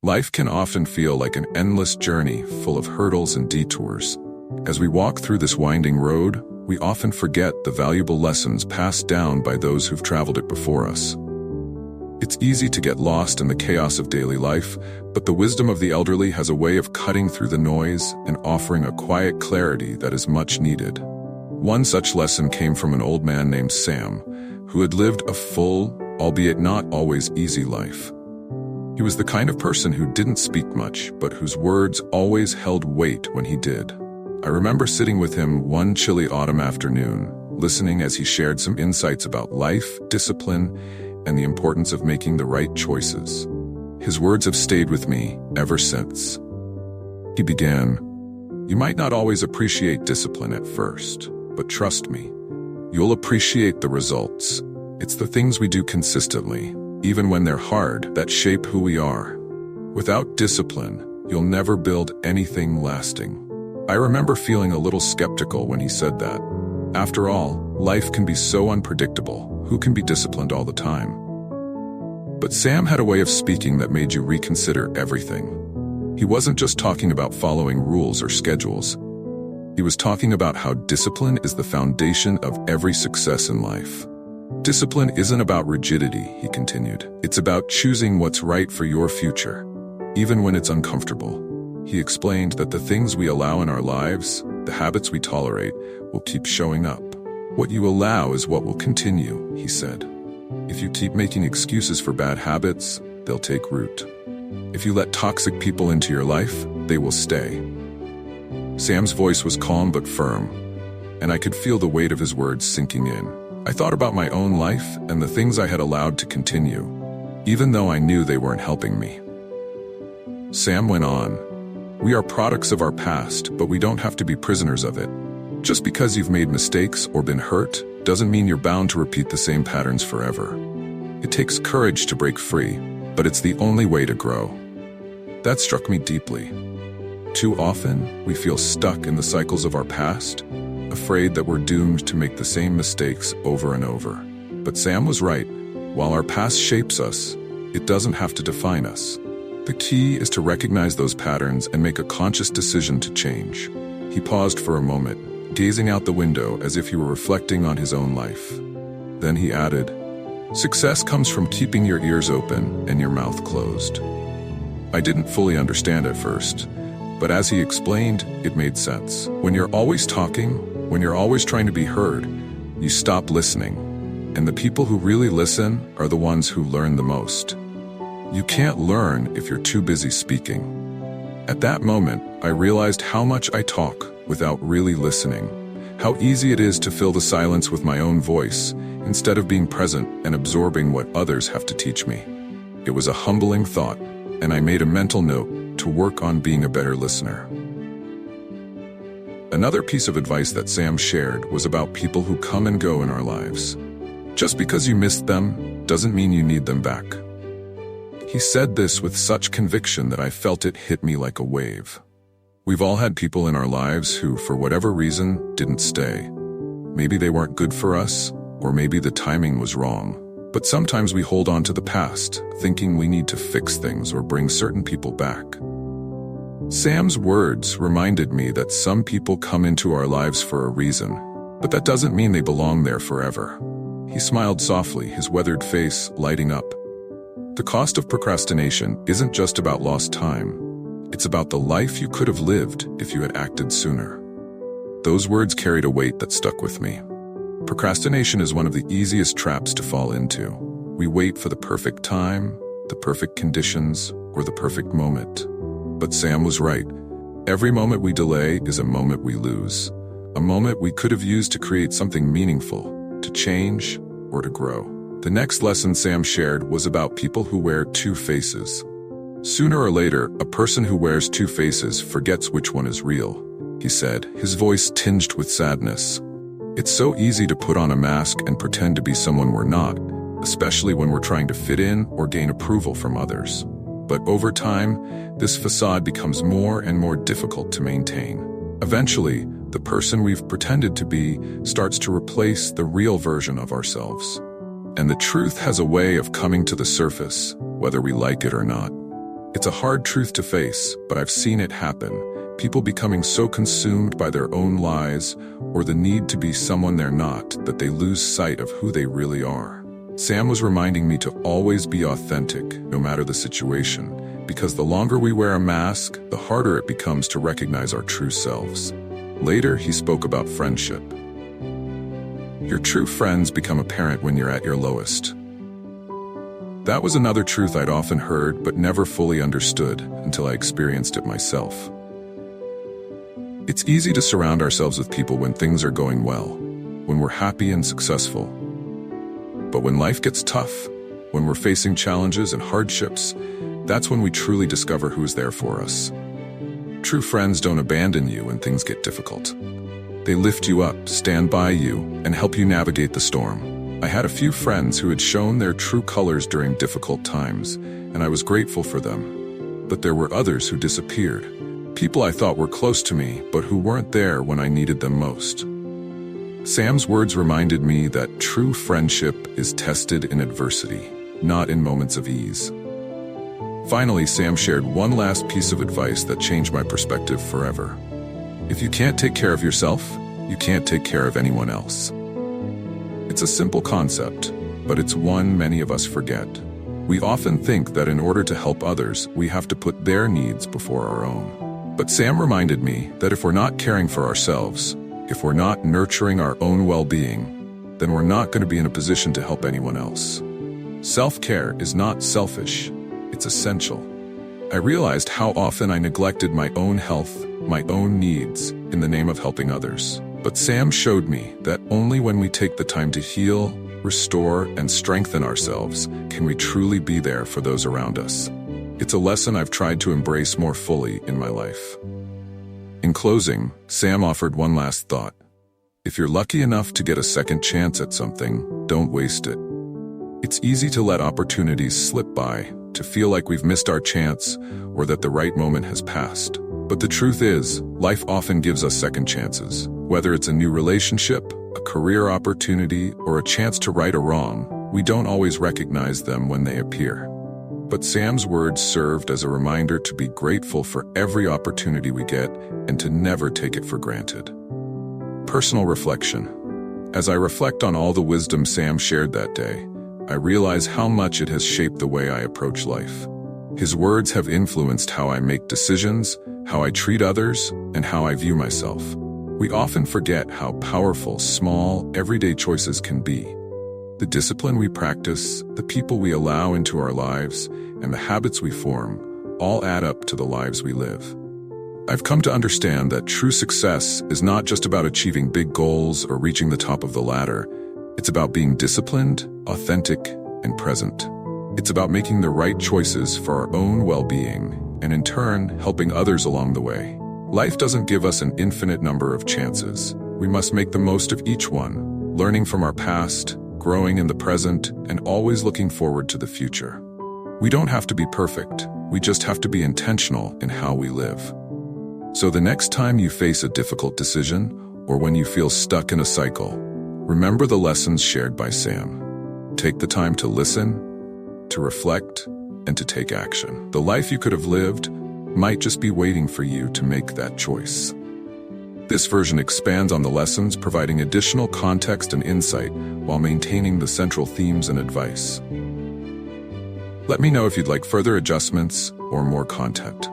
Life can often feel like an endless journey full of hurdles and detours. As we walk through this winding road, we often forget the valuable lessons passed down by those who've traveled it before us. It's easy to get lost in the chaos of daily life, but the wisdom of the elderly has a way of cutting through the noise and offering a quiet clarity that is much needed. One such lesson came from an old man named Sam, who had lived a full, albeit not always easy life. He was the kind of person who didn't speak much, but whose words always held weight when he did. I remember sitting with him one chilly autumn afternoon, listening as he shared some insights about life, discipline, and the importance of making the right choices. His words have stayed with me ever since. He began, "You might not always appreciate discipline at first, but trust me, you'll appreciate the results. It's the things we do consistently, even when they're hard, that shape who we are. Without discipline, you'll never build anything lasting." I remember feeling a little skeptical when he said that. After all, life can be so unpredictable. Who can be disciplined all the time? But Sam had a way of speaking that made you reconsider everything. He wasn't just talking about following rules or schedules. He was talking about how discipline is the foundation of every success in life. Discipline isn't about rigidity, he continued. It's about choosing what's right for your future, even when it's uncomfortable. He explained that the things we allow in our lives, the habits we tolerate, will keep showing up. What you allow is what will continue, he said. If you keep making excuses for bad habits, they'll take root. If you let toxic people into your life, they will stay. Sam's voice was calm but firm, and I could feel the weight of his words sinking in. I thought about my own life and the things I had allowed to continue, even though I knew they weren't helping me. Sam went on, "We are products of our past, but we don't have to be prisoners of it. Just because you've made mistakes or been hurt doesn't mean you're bound to repeat the same patterns forever. It takes courage to break free, but it's the only way to grow." That struck me deeply. Too often, we feel stuck in the cycles of our past, afraid that we're doomed to make the same mistakes over and over. But Sam was right. While our past shapes us, it doesn't have to define us. The key is to recognize those patterns and make a conscious decision to change. He paused for a moment, gazing out the window as if he were reflecting on his own life. Then he added, "Success comes from keeping your ears open and your mouth closed." I didn't fully understand at first, but as he explained, it made sense. When you're always talking, when you're always trying to be heard, you stop listening. And the people who really listen are the ones who learn the most. You can't learn if you're too busy speaking. At that moment, I realized how much I talk without really listening. How easy it is to fill the silence with my own voice, instead of being present and absorbing what others have to teach me. It was a humbling thought, and I made a mental note to work on being a better listener. Another piece of advice that Sam shared was about people who come and go in our lives. Just because you missed them doesn't mean you need them back. He said this with such conviction that I felt it hit me like a wave. We've all had people in our lives who, for whatever reason, didn't stay. Maybe they weren't good for us, or maybe the timing was wrong. But sometimes we hold on to the past, thinking we need to fix things or bring certain people back. Sam's words reminded me that some people come into our lives for a reason, but that doesn't mean they belong there forever. He smiled softly, his weathered face lighting up. The cost of procrastination isn't just about lost time. It's about the life you could have lived if you had acted sooner. Those words carried a weight that stuck with me. Procrastination is one of the easiest traps to fall into. We wait for the perfect time, the perfect conditions, or the perfect moment. But Sam was right. Every moment we delay is a moment we lose. A moment we could have used to create something meaningful, to change, or to grow. The next lesson Sam shared was about people who wear two faces. Sooner or later, a person who wears two faces forgets which one is real, he said, his voice tinged with sadness. It's so easy to put on a mask and pretend to be someone we're not, especially when we're trying to fit in or gain approval from others. But over time, this facade becomes more and more difficult to maintain. Eventually, the person we've pretended to be starts to replace the real version of ourselves. And the truth has a way of coming to the surface, whether we like it or not. It's a hard truth to face, but I've seen it happen. People becoming so consumed by their own lies or the need to be someone they're not that they lose sight of who they really are. Sam was reminding me to always be authentic, no matter the situation, because the longer we wear a mask, the harder it becomes to recognize our true selves. Later, he spoke about friendship. Your true friends become apparent when you're at your lowest. That was another truth I'd often heard but never fully understood until I experienced it myself. It's easy to surround ourselves with people when things are going well, when we're happy and successful. But when life gets tough, when we're facing challenges and hardships, that's when we truly discover who's there for us. True friends don't abandon you when things get difficult. They lift you up, stand by you, and help you navigate the storm. I had a few friends who had shown their true colors during difficult times, and I was grateful for them. But there were others who disappeared. People I thought were close to me, but who weren't there when I needed them most. Sam's words reminded me that true friendship is tested in adversity, not in moments of ease. Finally, Sam shared one last piece of advice that changed my perspective forever. If you can't take care of yourself, you can't take care of anyone else. It's a simple concept, but it's one many of us forget. We often think that in order to help others, we have to put their needs before our own. But Sam reminded me that if we're not caring for ourselves, if we're not nurturing our own well-being, then we're not going to be in a position to help anyone else. Self-care is not selfish, it's essential. I realized how often I neglected my own health, my own needs, in the name of helping others. But Sam showed me that only when we take the time to heal, restore, and strengthen ourselves can we truly be there for those around us. It's a lesson I've tried to embrace more fully in my life. In closing, Sam offered one last thought. If you're lucky enough to get a second chance at something, don't waste it. It's easy to let opportunities slip by, to feel like we've missed our chance or that the right moment has passed. But the truth is, life often gives us second chances. Whether it's a new relationship, a career opportunity, or a chance to right a wrong, we don't always recognize them when they appear. But Sam's words served as a reminder to be grateful for every opportunity we get and to never take it for granted. Personal reflection. As I reflect on all the wisdom Sam shared that day, I realize how much it has shaped the way I approach life. His words have influenced how I make decisions, how I treat others, and how I view myself. We often forget how powerful small, everyday choices can be. The discipline we practice, the people we allow into our lives, and the habits we form all add up to the lives we live. I've come to understand that true success is not just about achieving big goals or reaching the top of the ladder. It's about being disciplined, authentic, and present. It's about making the right choices for our own well-being, and in turn, helping others along the way. Life doesn't give us an infinite number of chances. We must make the most of each one, learning from our past, growing in the present, and always looking forward to the future. We don't have to be perfect, we just have to be intentional in how we live. So the next time you face a difficult decision, or when you feel stuck in a cycle, remember the lessons shared by Sam. Take the time to listen, to reflect, and to take action. The life you could have lived might just be waiting for you to make that choice. This version expands on the lessons, providing additional context and insight while maintaining the central themes and advice. Let me know if you'd like further adjustments or more content.